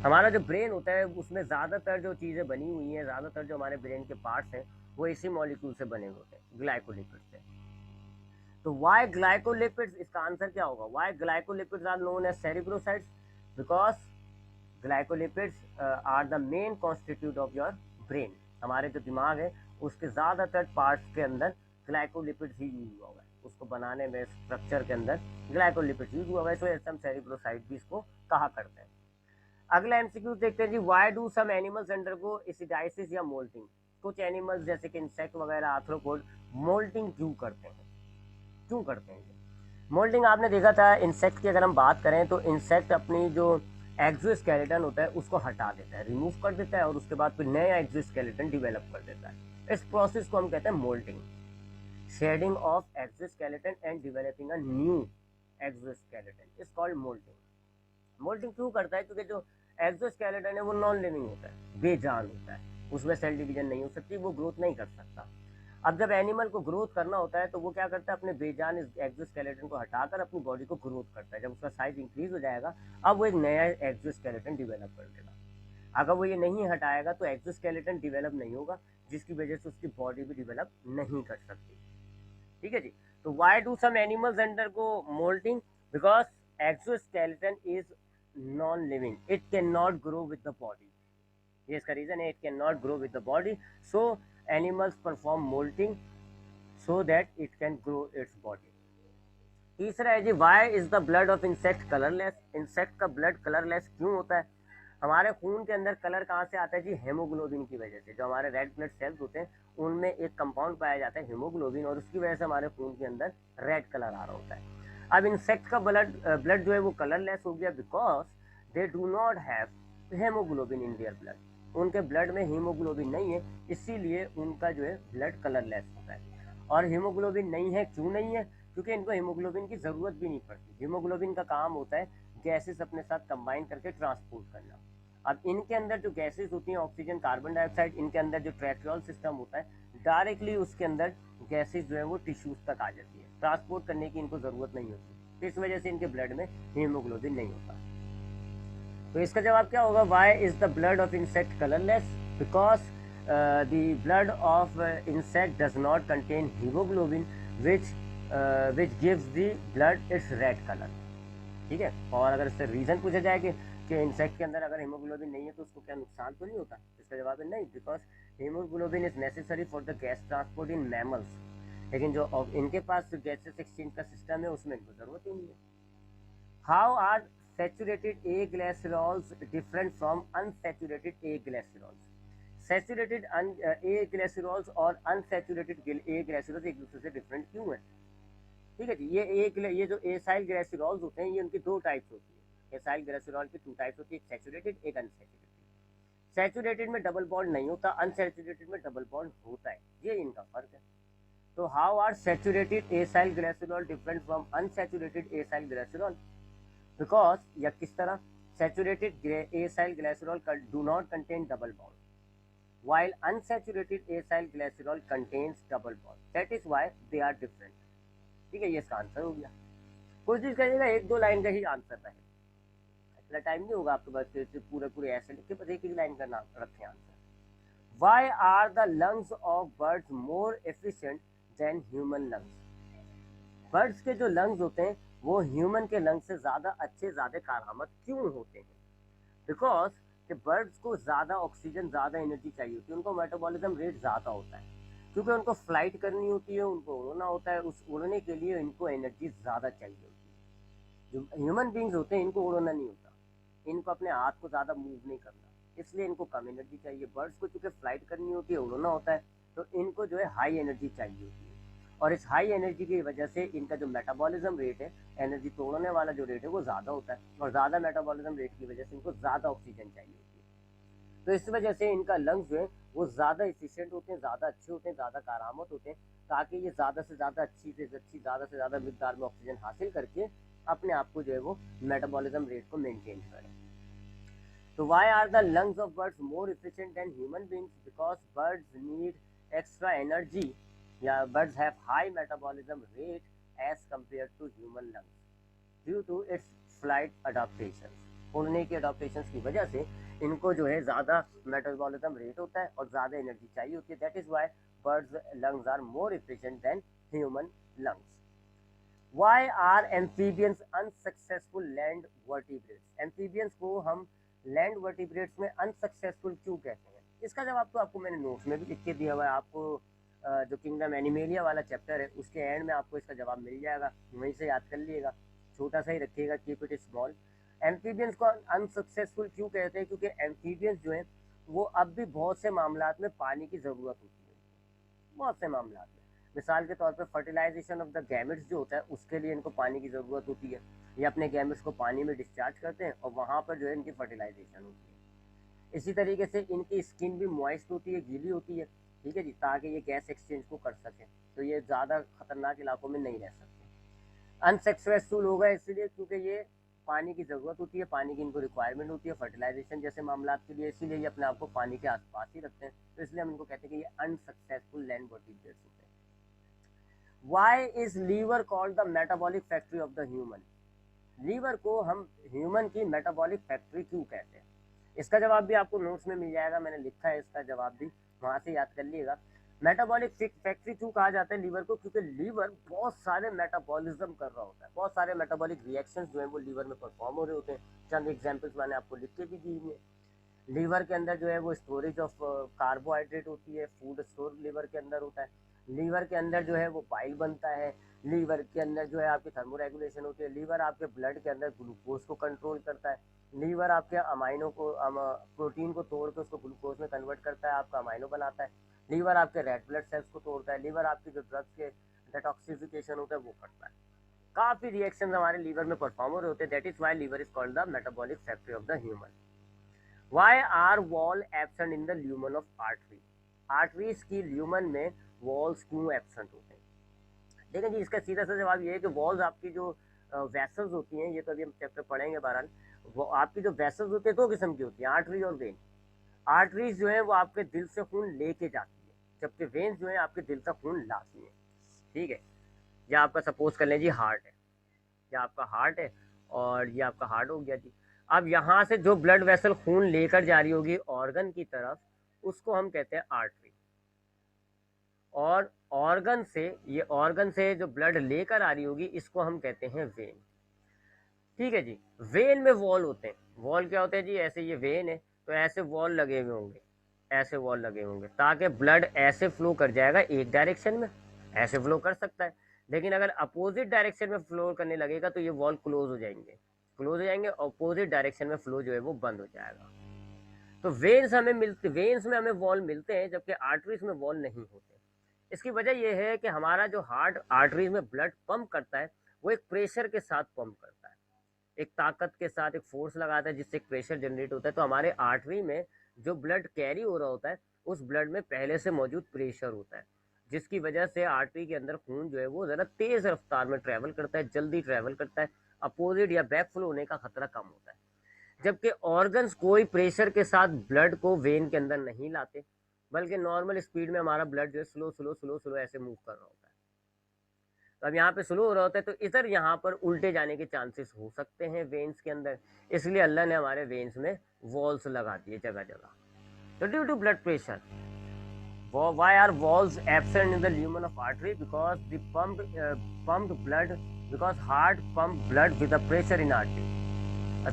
हमारा जो ब्रेन होता है उसमें ज़्यादातर जो चीज़ें बनी हुई हैं, ज़्यादातर जो हमारे ब्रेन के पार्ट्स हैं वो इसी मॉलिक्यूल से बने होते हैं, ग्लाइकोलिपिड से। तो वाई ग्लाइकोलिपिड्स, इसका आंसर क्या होगा? Why glycolipids are known as cerebrosides? Because glycolipids are the main constituent of your brain. हमारे जो दिमाग है उसके ज़्यादातर पार्ट्स के अंदर ग्लाइकोलिपिड्स ही यूज हुआ हुआ है, उसको बनाने में स्ट्रक्चर के अंदर ग्लाइकोलिपिड्स यूज हुआ हुआ है, इसलिए हम सेरिब्रोसाइट भी इसको कहा करते हैं। अगला एमसीक्यू देखते हैं जी, why do some animals undergo ecdysis या मोल्टिंग? कुछ एनिमल्स जैसे कि इंसेक्ट वगैरह, आर्थ्रोपोड मोल्टिंग क्यों करते हैं? क्यों करते हैं? मोल्टिंग आपने देखा था इंसेक्ट की, अगर हम बात करें तो इंसेक्ट अपनी जो एक्सोस्केलेटन होता है उसको हटा देता है, रिमूव कर देता है, और उसके बाद फिर नया एक्सोस्केलेटन डेवलप कर देता है। इस प्रोसेस को हम कहते हैं moulting, shedding of exoskeleton and developing a new exoskeleton is called moulting. Moulting क्यों करता है? क्योंकि जो एक्सोस्केलेटन है वो नॉन लिविंग होता है, बेजान होता है, उसमें सेल डिवीजन नहीं हो सकती, वो ग्रोथ नहीं कर सकता। अब जब एनिमल को ग्रोथ करना होता है तो वो क्या करता है, अपने बेजान एक्सोस्केलेटन को हटाकर अपनी बॉडी को ग्रोथ करता है। जब उसका साइज इंक्रीज हो जाएगा अब वो एक नया एक्सोस्केलेटन डेवलप कर देगा। अगर वो ये नहीं हटाएगा तो एक्सोस्केलेटन डेवलप नहीं होगा, जिसकी वजह से उसकी बॉडी भी डेवलप नहीं कर सकती। ठीक है जी। तो why do some animals undergo moulting? Because exoskeleton is non living, it can not grow with the body. ये इसका रीजन है, it can not grow with the body, so animals perform moulting so that it can grow its body. तीसरा है जी, why is the blood of insect colourless? Insect का blood colourless क्यों होता है? हमारे खून के अंदर कलर कहाँ से आता है जी? हेमोग्लोबिन की वजह से। जो हमारे रेड ब्लड सेल्स होते हैं उनमें एक कंपाउंड पाया जाता है हेमोग्लोबिन, और उसकी वजह से हमारे खून के अंदर रेड कलर आ रहा होता है। अब इंसेक्ट का ब्लड जो है वो कलरलेस हो गया because they do not have haemoglobin in their blood. उनके ब्लड में हीमोग्लोबिन नहीं है, इसीलिए उनका जो है ब्लड कलरलेस होता है। और हीमोग्लोबिन नहीं है, क्यों नहीं है? क्योंकि इनको हीमोग्लोबिन की ज़रूरत भी नहीं पड़ती। हीमोग्लोबिन का काम होता है गैसेस अपने साथ कंबाइन करके ट्रांसपोर्ट करना। अब इनके अंदर जो गैसेस होती हैं, ऑक्सीजन, कार्बन डाइऑक्साइड, इनके अंदर जो ट्रैक्रियोल सिस्टम होता है, डायरेक्टली उसके अंदर गैसेस जो है वो टिश्यूज तक आ जाती है, ट्रांसपोर्ट करने की इनको ज़रूरत नहीं होती। इस वजह से इनके ब्लड में हीमोग्लोबिन नहीं होता। तो इसका जवाब क्या होगा, why is the blood of insect colourless, because the blood of insect does not contain haemoglobin which gives the blood its red colour. ठीक है, और अगर इससे रीजन पूछा जाए कि इंसेक्ट के अंदर अगर हीमोग्लोबिन नहीं है तो उसको क्या नुकसान तो नहीं होता, इसका जवाब है नहीं, because haemoglobin is necessary for the gas transport in mammals, लेकिन जो इनके पास जो गैसेस एक्सचेंज का सिस्टम है उसमें इनको जरूरत ही नहीं है। How are saturated a glycerols different from unsaturated a glycerols? Saturated a glycerols और अनसैचुरेटेड ए ग्लिसरॉल्स एक दूसरे से डिफरेंट क्यों है? ठीक है जी, ये जो एसाइल ग्लिसरॉल्स होते हैं ये उनकी दो टाइप्स होती है। एसाइल ग्लिसरॉल की टू टाइप्स होती है, एक सैचुरेटेड एक अनसैचुरेटेड। सैचुरेटेड में डबल बॉन्ड नहीं होता, अनसैचुरेटेड में डबल बॉन्ड होता है, ये इनका फर्क है। तो how are saturated acyl glycerol different from unsaturated acyl glycerol? Because या किस तरह, saturated acyl glycerol do not contain double bond while unsaturated acyl glycerol contains double bond, that is why they are different। ठीक है, ये इसका answer हो गया। कोशिश करिएगा एक दो लाइन का ही आंसर रहे, इतना टाइम नहीं होगा आपके पास पूरे पूरे ऐसे लिख के, बस एक लाइन का नाम रखें answer. Why are the lungs of birds more efficient than human lungs? Birds के जो लंग्स होते हैं वो ह्यूमन के लंग्स से ज़्यादा अच्छे, ज़्यादा कारआमद क्यों होते हैं? बिकॉज कि बर्ड्स को ज़्यादा ऑक्सीजन, ज़्यादा एनर्जी चाहिए होती है, उनको मेटाबॉलिज्म रेट ज़्यादा होता है, क्योंकि उनको फ्लाइट करनी होती है, उनको उड़ना होता है, उस उड़ने के लिए इनको एनर्जी ज़्यादा चाहिए होती है। जो ह्यूमन बींग्स होते हैं इनको उड़ना नहीं होता, इनको अपने हाथ को ज़्यादा मूव नहीं करना, इसलिए इनको कम एनर्जी चाहिए। बर्ड्स को चूँकि फ्लाइट करनी होती है, उड़ना होता है, तो इनको जो है हाई एनर्जी चाहिए होती है, और इस हाई एनर्जी की वजह से इनका जो मेटाबॉलिज्म रेट है, एनर्जी तोड़ने वाला जो रेट है वो ज़्यादा होता है, और ज़्यादा मेटाबॉलिज्म रेट की वजह से इनको ज़्यादा ऑक्सीजन चाहिए होती है। तो इस वजह से इनका लंग्स जो है वो ज़्यादा इफिशिएंट होते हैं, ज़्यादा अच्छे होते हैं, ज़्यादा कारआमद होते हैं, ताकि ये ज़्यादा से ज़्यादा अच्छी से अच्छी, ज़्यादा से ज़्यादा मिकदार में ऑक्सीजन हासिल करके अपने आप को जो है वो मेटाबॉलिज्म रेट को मेंटेन करें। तो why are the lungs of birds more efficient than human beings? Because birds need extra energy, या birds have high metabolism rate as compare to human lungs due to its flight adaptation. उड़ने की adaptation की वजह से इनको जो है ज़्यादा मेटाबॉलिज्म रेट होता है और ज़्यादा एनर्जी चाहिए होती है, that is why birds lungs are more efficient than human lungs. Why are amphibians unsuccessful land vertebrates? Amphibians को हम लैंड वर्टिब्रेट्स में अनसक्सेसफुल क्यों कहते हैं? इसका जवाब तो आपको मैंने नोट्स में भी लिख के दिया हुआ है, आपको जो किंगडम एनिमेलिया वाला चैप्टर है उसके एंड में आपको इसका जवाब मिल जाएगा, वहीं से याद कर लीजिएगा, छोटा सा ही रखिएगा, कीप इट स्मॉल। एम्फीबियंस को अनसक्सेसफुल क्यों कहते हैं? क्योंकि एम्फीबियंस जो है वो अब भी बहुत से मामलात में पानी की ज़रूरत होती है, बहुत से मामलात में। मिसाल के तौर पे फर्टिलाइजेशन ऑफ द गैमेट्स जो होता है उसके लिए इनको पानी की ज़रूरत होती है, ये अपने गैमेट्स को पानी में डिस्चार्ज करते हैं और वहाँ पर जो है इनकी फर्टिलाइजेशन होती है। इसी तरीके से इनकी स्किन भी मॉइस्ट होती है, गीली होती है, ठीक है जी, ताकि ये गैस एक्सचेंज को कर सकें, तो ये ज़्यादा खतरनाक इलाकों में नहीं रह सकते। अनसक्सेसफुल होगा इसलिए क्योंकि ये पानी की ज़रूरत होती है, पानी की इनको रिक्वायरमेंट होती है फर्टिलाइजेशन जैसे मामला के लिए, इसीलिए ये अपने आप को पानी के आसपास ही रखते हैं, तो इसलिए हम इनको कहते हैं कि ये अनसक्सेसफुल लैंड वर्टिब्रेट्स होते हैं। Why is liver called the metabolic factory of the human? Liver को हम ह्यूमन की मेटाबॉलिक फैक्ट्री क्यों कहते हैं? इसका जवाब भी आपको नोट्स में मिल जाएगा, मैंने लिखा है इसका जवाब भी, वहाँ से याद कर लीजिएगा। मेटाबॉलिक फैक्ट्री क्यों कहा जाता है लीवर को? क्योंकि लीवर बहुत सारे मेटाबॉलिज्म कर रहा होता है, बहुत सारे मेटाबॉलिक रिएक्शंस जो है वो लीवर में परफॉर्म हो रहे होते हैं। चंद एग्जांपल्स मैंने आपको लिख के भी दी हैं। लीवर के अंदर जो है वो स्टोरेज ऑफ कार्बोहाइड्रेट होती है, फूड स्टोर लीवर के अंदर होता है। लीवर के अंदर जो है वो बाइल बनता है, लीवर के अंदर जो है आपकी थर्मोरेगुलेशन होती है, लीवर आपके ब्लड के अंदर ग्लूकोज को कंट्रोल करता है, लीवर आपके अमाइनो को प्रोटीन को तोड़ के उसको ग्लूकोज में कन्वर्ट करता है, आपका अमाइनो बनाता है, लीवर आपके रेड ब्लड सेल्स को तोड़ता है, लीवर आपकी जो ड्रग्स के डिटॉक्सिफिकेशन होता है वो करता है। काफ़ी रिएक्शन हमारे लीवर में परफॉर्म हो रहे होते हैं, that is why liver is called the metabolic factory of the human. Why are wall absent in the lumen of artery? Arteries की ल्यूमन में वॉल्स क्यों एबसेंट होते हैं? देखिए जी, इसका सीधा सा जवाब ये है कि वॉल्स आपकी जो वेसल्स होती हैं, ये तो अभी हम चैप्टर पढ़ेंगे बहरहाल, वो आपकी जो वेसल्स होती है दो किस्म की होती हैं, आर्टरी और वेन। आर्टरीज जो है वो आपके दिल से खून लेके जाती है, जबकि वेन्स जो है आपके दिल तक खून लाती है, ठीक है। या आपका सपोज कर लें जी हार्ट है, या आपका हार्ट है और ये आपका हार्ट हो गया जी। अब यहाँ से जो ब्लड वेसल खून लेकर जा रही होगी ऑर्गन की तरफ, उसको हम कहते हैं आर्टरी। और ऑर्गन से जो ब्लड लेकर आ रही होगी इसको हम कहते हैं वेन। ठीक है जी। वेन में वॉल होते हैं। वॉल क्या होते हैं जी? ऐसे ये वेन है तो ऐसे वॉल लगे हुए होंगे, ऐसे वॉल लगे होंगे, ताकि ब्लड ऐसे फ्लो कर जाएगा एक डायरेक्शन में, ऐसे फ्लो कर सकता है। लेकिन अगर अपोजिट डायरेक्शन में फ्लो करने लगेगा तो ये वॉल क्लोज हो जाएंगे, अपोजिट डायरेक्शन में फ्लो जो है वो बंद हो जाएगा। तो वेन्स में हमें वॉल मिलते हैं, जबकि आर्टरीज में वॉल नहीं होते। इसकी वजह यह है कि हमारा जो हार्ट आर्टरीज में ब्लड पंप करता है वो एक प्रेशर के साथ पंप करता है, एक ताकत के साथ एक फोर्स लगाता है, जिससे एक प्रेशर जनरेट होता है। तो हमारे आर्टरी में जो ब्लड कैरी हो रहा होता है उस ब्लड में पहले से मौजूद प्रेशर होता है, जिसकी वजह से आर्टरी के अंदर खून जो है वो ज़रा तेज़ रफ्तार में ट्रैवल करता है, जल्दी ट्रैवल करता है, अपोजिट या बैक फ्लो होने का खतरा कम होता है। जबकि ऑर्गन्स कोई प्रेशर के साथ ब्लड को वेन के अंदर नहीं लाते, बल्कि नॉर्मल स्पीड में हमारा ब्लड जो है स्लो स्लो स्लो स्लो ऐसे मूव कर रहा होता है। तो अब यहाँ पे स्लो हो रहा होता है तो इधर यहाँ पर उल्टे जाने के चांसेस हो सकते हैं वेन्स के अंदर, इसलिए अल्लाह ने हमारे वेन्स में वॉल्स लगा दिए जगह जगह। तो due to blood pressure, why are walls absent in the lumen of artery? Because the pumped blood, because heart pump blood with the pressure in artery.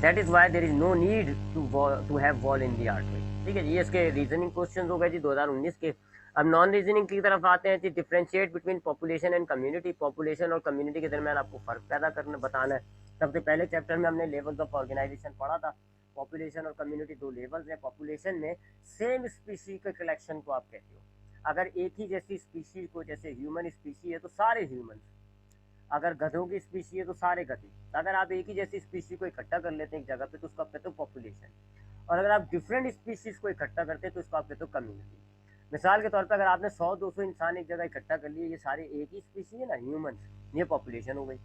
That is why there is no need to have wall in the artery. ठीक है जी, ये इसके reasoning question हो गए जी 2019 के। अब non reasoning की तरफ आते हैं जी। Differentiate between population and community. Population और कम्युनिटी के दरमियान आपको फर्क पैदा करना बताना है। सबसे पहले चैप्टर में हमने लेवल्स ऑफ ऑर्गेनाइजेशन पढ़ा था। पॉपुलेशन और कम्युनिटी दो लेवल्स हैं। पॉपुलेशन में सेम स्पीशीज के कलेक्शन को आप कहते हो। अगर एक ही जैसी स्पीशीज को, जैसे ह्यूमन स्पीशी है तो सारे ह्यूमन, अगर गधों की स्पीशी है तो सारे गधे, अगर आप एक ही जैसी स्पीशी को इकट्ठा कर लेते हैं एक जगह पे तो उसको आप कहते हो पॉपुलेशन। और अगर आप डिफरेंट स्पीशीज को इकट्ठा करते हैं तो उसको आप कहते हो कम्युनिटी। मिसाल के तौर पर अगर आपने 100-200 इंसान एक जगह इकट्ठा कर लिए, ये सारे एक ही स्पीशी है ना, ह्यूमन, ये पॉपुलेशन हो गई।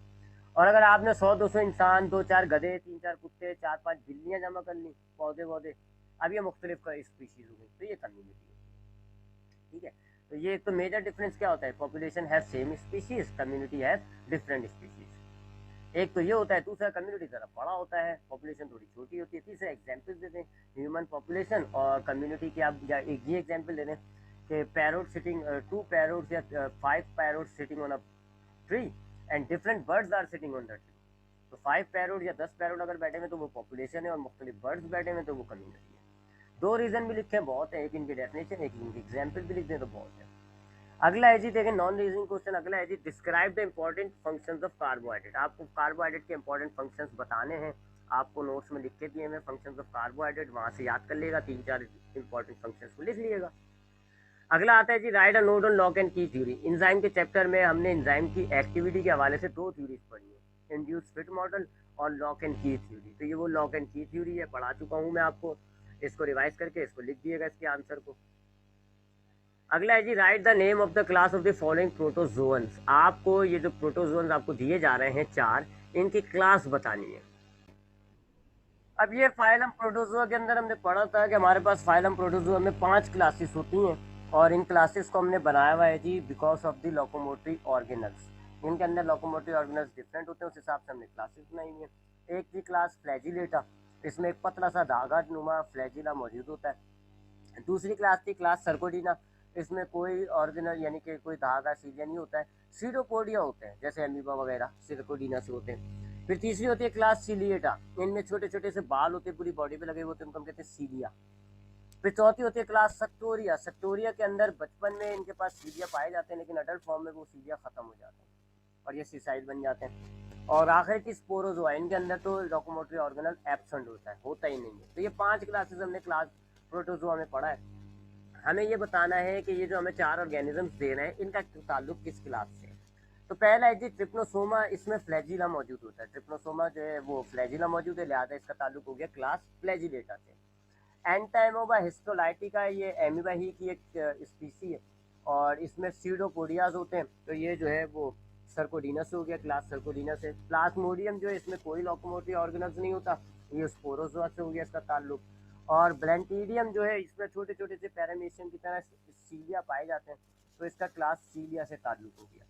और अगर आपने 100-200 इंसान, 2-4 गधे, 3-4 कुत्ते, 4-5 बिल्लियाँ जमा कर ली, पौधे वौधे, अब ये मुख्तलिफ स्पीशीज हो गई, तो ये कम्युनिटी है। ठीक है, तो ये एक तो मेजर डिफरेंस क्या होता है? Population have same species, community have different species. एक तो ये होता है। दूसरा, कम्युनिटी ज़रा बड़ा होता है, पॉपुलेशन थोड़ी छोटी होती है। तीसरा, एग्जाम्पल दे दें ह्यूमन पॉपुलेशन और कम्युनिटी की। आप एक ये एग्जाम्पल दे दें कि पैरोट सिटिंग, 2 पैरोट्स या 5 parrots sitting on a tree and different birds are sitting on the tree. तो 5 पैरोट या 10 पैरोट अगर बैठे हुए तो वो पॉपुलेशन है, और मुख्तलिफ बर्ड्स बैठे हुए तो वो कम्युनिटी है। 2 रीजन भी लिखे बहुत है, एक इनकी डेफिनेशन, एक इनकी एग्जाम्पल भी लिख दें तो बहुत है। अगला है जी, देखें नॉन रीजनिंग क्वेश्चन। अगला है जी, describe the important functions of carbohydrate. आपको कार्बोहाइड्रेट के इंपॉर्टेंट फंक्शंस बताने हैं। आपको नोट्स में लिख के दिए हैं फंक्शंस ऑफ कार्बोहाइड्रेट, वहाँ से याद कर लेगा, 3-4 इंपॉर्टेंट फंक्शंस को लिख लिएगा। अगला आता है जी, write a note on lock and key theory. Enzyme के चैप्टर में हमने इंजाइम की एक्टिविटी के हवाले से 2 थ्योरीज पढ़ी है, इंड्यूस फिट मॉडल और लॉक एंड की थ्योरी। तो ये वो लॉक एंड की थ्योरी है, पढ़ा चुका हूँ मैं आपको। इसको रिवाइज करके इसको लिख दिएगा, इसके आंसर को। अगला है जी, write the name of the class of the following protozoans. आपको ये जो प्रोटोजोअन्स आपको दिए जा रहे हैं 4, इनकी क्लास बतानी है। अब ये फाइलम प्रोटोजोआ के अंदर हमने पढ़ा था कि हमारे पास फाइलम प्रोटोजोआ में 5 क्लासेस होती हैं, और इन क्लासेस को हमने बनाया हुआ है जी because of the locomotory organelles. इनके अंदर लोकोमोटरी ऑर्गेनल्स डिफरेंट होते हैं, उस हिसाब से हमने क्लासेस बनाई हुई हैं। एक जी क्लास फ्लैजिलेटा, इसमें एक पतला सा धागा नुमा फ्लैजिला मौजूद होता है। दूसरी क्लास थी क्लास सर्कोडीना, इसमें कोई ऑर्गेनल यानी कि कोई धागा सीलिया नहीं होता है, सीडोपोडिया होते हैं, जैसे अमीबा वगैरह सर्कोडीना से होते हैं। फिर तीसरी होती है क्लास सीलिएटा, इनमें छोटे छोटे से बाल होते हैं, पूरी बॉडी पे लगे हुए होते हैं, उनको हम कहते हैं सीलिया। फिर चौथी होती है क्लास सक्टोरिया। सक्टोरिया के अंदर बचपन में इनके पास सीलिया पाए जाते हैं, लेकिन अडल्ट फॉर्म में वो सीलिया खत्म हो जाते हैं और ये सीसाइड बन जाते हैं। और आखिर की स्पोरोजोआ, इनके अंदर तो लोकोमोटरी ऑर्गेनल एब्सेंट होता ही नहीं है। तो ये 5 क्लासेस हमने क्लास प्रोटोजोआ में पढ़ा है। हमें ये बताना है कि ये जो हमें 4 ऑर्गेनिजम्स दे रहे हैं इनका ताल्लुक किस क्लास से। तो पहला है जी ट्रिप्नोसोमा, इसमें फ्लैजिला मौजूद होता है। ट्रिप्नोसोमा जो है वो फ्लैजिला मौजूद है, लिहाजा इसका ताल्लुक हो गया क्लास फ्लैजिलेटा से। एंटाइमोबा हिस्टोलाइटिका, ये एमीबा ही की एक स्पीसी है, और इसमें सीडोपोडियाज होते हैं। तो ये जो है वो सर्कोडीना से हो गया, क्लास सर्कोडीना से। प्लाज्मोडियम जो है इसमें कोई लोकोमोटरी ऑर्गेनल्स नहीं होता, ये स्पोरोजोआ से हो गया इसका ताल्लुक। और ब्लेंटीडियम जो है इसमें छोटे छोटे से पैरामीशियम की तरह सीलिया पाए जाते हैं, तो इसका क्लास सीलिया से ताल्लुक हो गया।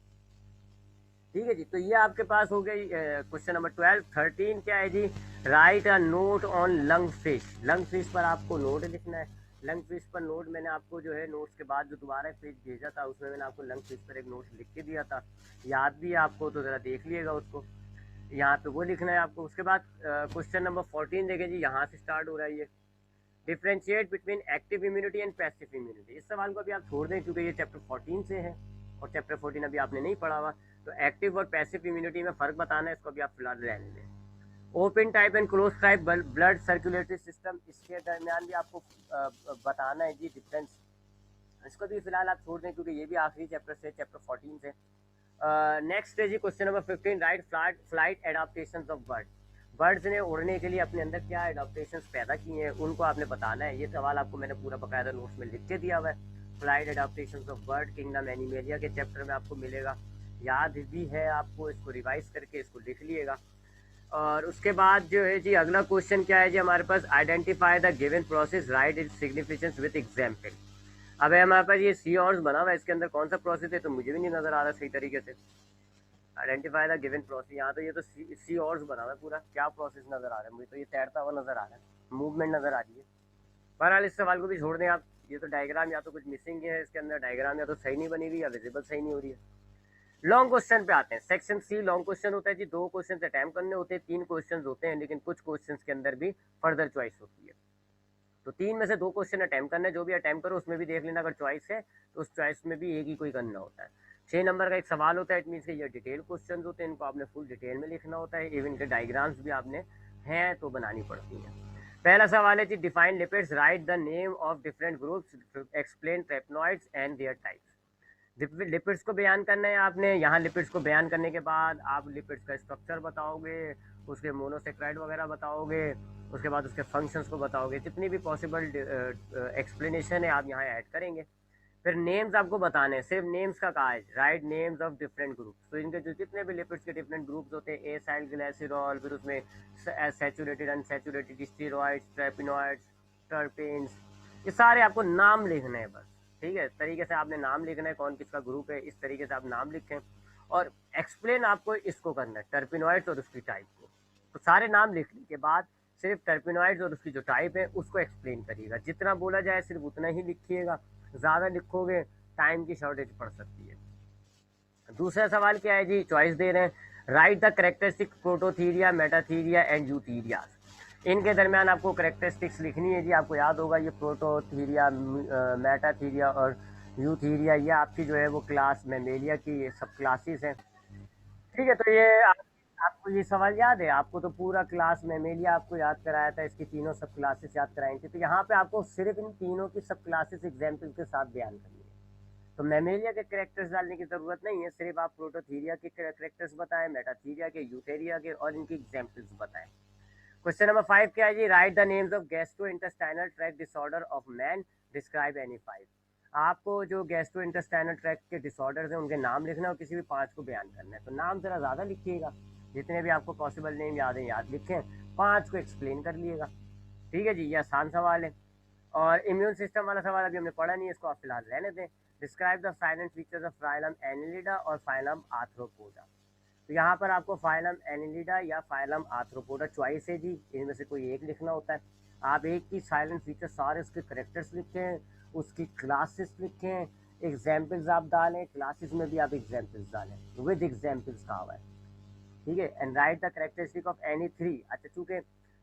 ठीक है जी, तो ये आपके पास हो गई क्वेश्चन नंबर 12। 13 क्या है जी, write a note on lung fish. Lung fish पर आपको नोट लिखना है। लंग फिश पर नोट मैंने आपको जो है नोट्स के बाद जो दोबारा पेज भेजा था उसमें मैंने आपको लंग फिश पर एक नोट लिख के दिया था, याद भी है आपको तो ज़रा देख लीजिएगा उसको। यहाँ पे वो लिखना है आपको। उसके बाद क्वेश्चन नंबर 14 देखें जी, यहाँ से स्टार्ट हो रहा है ये। Differentiate between active immunity and passive immunity. इस सवाल को अभी आप छोड़ दें क्योंकि ये चैप्टर 14 से है और चैप्टर 14 अभी आपने नहीं पढ़ा हुआ। तो एक्टिव और पैसिव इम्यूनिटी में फ़र्क बताना है, इसको अभी आप फिलहाल रहने दें। Open type and close type blood circulatory system, इसके दरमियान भी आपको बताना है जी डिफरेंस। इसको भी फिलहाल आप छोड़ दें क्योंकि ये भी आखिरी चैप्टर से, चैप्टर 14 से। नेक्स्ट है जी question number 15, write flight adaptations of bird. Birds ने उड़ने के लिए अपने अंदर क्या एडाप्टेशंस पैदा किए हैं उनको आपने बताना है। ये सवाल आपको मैंने पूरा बकायदा नोट्स में लिख के दिया हुआ है। Flight adaptations of bird kingdom animalia के चैप्टर में आपको मिलेगा, याद भी है आपको, इसको रिवाइज करके इसको लिख लिएगा। और उसके बाद जो है जी अगला क्वेश्चन क्या है जी हमारे पास, identify the given process, write its significance with example. अब हमारे पास ये सी ऑर्स बना हुआ है, इसके अंदर कौन सा प्रोसेस है तो मुझे भी नहीं नजर आ रहा सही तरीके से। आइडेंटिफाई द गिवन प्रोसेस, यहाँ तो ये तो सी ऑर्स बना हुआ है पूरा, क्या प्रोसेस नजर आ रहा है मुझे तो, ये तैरता हुआ नजर आ रहा है, मूवमेंट नजर आ रही है। बहरहाल इस सवाल को भी छोड़ दें आप, ये तो डायग्राम या तो कुछ मिसिंग है इसके अंदर, डायग्राम या तो सही नहीं बनी हुई या विजिबल सही नहीं हो रही है। लॉन्ग क्वेश्चन पे आते हैं। सेक्शन सी लॉन्ग क्वेश्चन होता है जी, 2 क्वेश्चन अटैम्प्ट करने होते हैं, 3 क्वेश्चन होते हैं, लेकिन कुछ क्वेश्चन के अंदर भी फर्दर चॉइस होती है। तो 3 में से 2 क्वेश्चन अटैम्प्ट करना है, जो भी अटैम्प्ट करो उसमें भी देख लेना अगर चॉइस है तो उस चॉइस में भी एक ही कोई करना होता है। 6 नंबर का एक सवाल होता है, इट मीन्स ये डिटेल क्वेश्चन होते हैं, इनको आपने फुल डिटेल में लिखना होता है, इवन के डायग्राम्स भी आपने हैं तो बनानी पड़ती हैं। पहला सवाल है जी, define lipids, write the name of different groups, explain terpenoids and their types. Lipids को बयान करना है आपने। यहाँ लिपिड्स को बयान करने के बाद आप लिपिड्स का स्ट्रक्चर बताओगे, उसके मोनोसेक्राइड वगैरह बताओगे, उसके बाद उसके फंक्शंस को बताओगे, जितनी भी पॉसिबल एक्सप्लेनेशन है आप यहाँ ऐड करेंगे। फिर नेम्स आपको बताने हैं, सिर्फ नेम्स का कहा है, right names of different groups. तो इनके जो जितने भी लिपिड्स के डिफरेंट ग्रुप्स होते हैं, एसाइल ग्लाइसरॉल, फिर उसमें सैचुरेटेड अनसैचुरेटेड स्टेरॉइड्स, ट्रेपिनॉइड्स, टर्पेन्स, ये सारे आपको नाम लिखने हैं बस। ठीक है, इस तरीके से आपने नाम लिखना है, कौन किसका ग्रुप है, इस तरीके से आप नाम लिखें और एक्सप्लेन आपको इसको करना है, टर्पिनॉइड्स और उसकी टाइप को। तो सारे नाम लिखने के बाद सिर्फ टर्पिनॉइड्स और उसकी जो टाइप है उसको एक्सप्लेन करिएगा। जितना बोला जाए सिर्फ उतना ही लिखिएगा, ज़्यादा लिखोगे टाइम की शॉर्टेज पड़ सकती है। दूसरा सवाल क्या है जी, चॉइस दे रहे हैं, right the characteristic Prototheria, Metatheria and Eutheria. इनके दरमियान आपको करेक्टरिस्टिक्स लिखनी है जी। आपको याद होगा ये प्रोटोथीरिया, मेटाथीरिया और यूथीरिया, ये आपकी जो है वो क्लास मेमेलिया की सब क्लासेस हैं। ठीक है, तो ये आपको ये सवाल याद है, आपको तो पूरा क्लास मेमेलिया आपको याद कराया था, इसकी तीनों सब क्लासेस याद कराई थी। तो यहाँ पे आपको सिर्फ इन तीनों की सब क्लासेस एग्जाम्पल के साथ बयान करनी है। तो मेमेलिया के करेक्टर्स डालने की ज़रूरत नहीं है, सिर्फ आप प्रोटोथीरिया के करेक्टर्स बताएं, मेटाथीरिया के, यूथेरिया के और इनकी एग्जाम्पल्स बताएं। क्वेश्चन नंबर 5 क्या है जी, write the names of gastro intestinal tract disorder of man, describe any 5। आपको जो गैस्ट्रो इंटेस्टाइनल ट्रैक्ट के डिसऑर्डर्स हैं उनके नाम लिखना है और किसी भी 5 को बयान करना है। तो नाम ज़रा ज़्यादा लिखिएगा, जितने भी आपको पॉसिबल नेम याद है याद लिखें, 5 को एक्सप्लेन कर लिएगा। ठीक है जी, ये आसान सवाल है। और इम्यून सिस्टम वाला सवाल अभी हमने पढ़ा नहीं है, इसको आप फिलहाल रहने दें। Describe the salient features of phylum Annelida और फाइलम आर्थ्रोपोडा। तो यहाँ पर आपको फाइलम एनिलिडा या फाइलम आर्थ्रोपोडा चॉइस है जी, इनमें से कोई एक लिखना होता है। आप एक की साइलेंट फीचर सारे उसके करेक्टर्स लिखें, उसकी क्लासेस लिखें, एग्जाम्पल्स आप डालें, क्लासेस में भी आप एग्जाम्पल्स डालें, विद एग्जाम्पल्स कहा हुआ है। ठीक है, and right the characteristic of any 3। अच्छा, चूँकि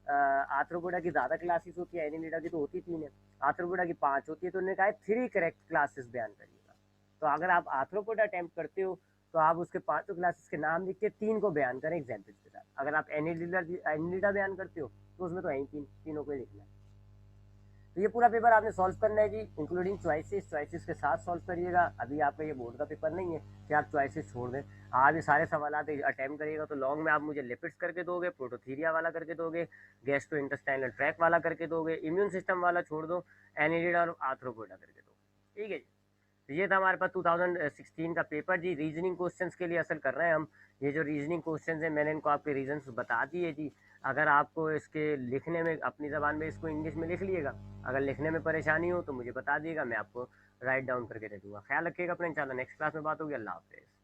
आर्थ्रोपोडा की ज़्यादा क्लासेस होती है, एनिलिडा की तो होती 3 है, आर्थ्रोपोडा की 5 होती है, तो उन्होंने कहा है 3 करेक्ट क्लासेस बयान करिएगा। तो अगर आप आर्थ्रोपोडा अटैम्प्ट करते हो तो आप उसके 5 क्लासेस के नाम लिख के 3 को बयान करें एग्जाम्पल्स के साथ। अगर आप एनिलिडा बयान करते हो तो उसमें तो यही तीनों को ही लिखना है। तो ये पूरा पेपर आपने सॉल्व करना है जी, इंक्लूडिंग चॉइसेस के साथ सॉल्व करिएगा। अभी आपका ये बोर्ड का पेपर नहीं है कि आप चॉइसेस छोड़ दें, आप ये सारे सवाल अटैम्प्ट करिएगा। तो लॉन्ग में आप मुझे लिपिड्स करके दोगे, प्रोटोथीरिया वाला करके दोगे, गैस्ट्रो इंटेस्टाइनल ट्रैक्ट वाला करके दोगे, इम्यून सिस्टम वाला छोड़ दो, एनिलिडा और आर्थ्रोपोडा करके दो। ठीक है जी, तो ये था हमारे पास 2016 का पेपर जी। रीजनिंग क्वेश्चंस के लिए असल कर रहे हैं हम। ये जो रीजनिंग क्वेश्चंस हैं मैंने इनको आपके रीजंस बता दिए जी। अगर आपको इसके लिखने में अपनी ज़बान में इसको इंग्लिश में लिख लिएगा, अगर लिखने में परेशानी हो तो मुझे बता दिएगा, मैं आपको राइट डाउन करके दे दूँगा। ख्याल रखिएगा अपना, इंशाल्लाह नेक्स्ट क्लास में बात होगी। अल्लाह हाफ़िज़।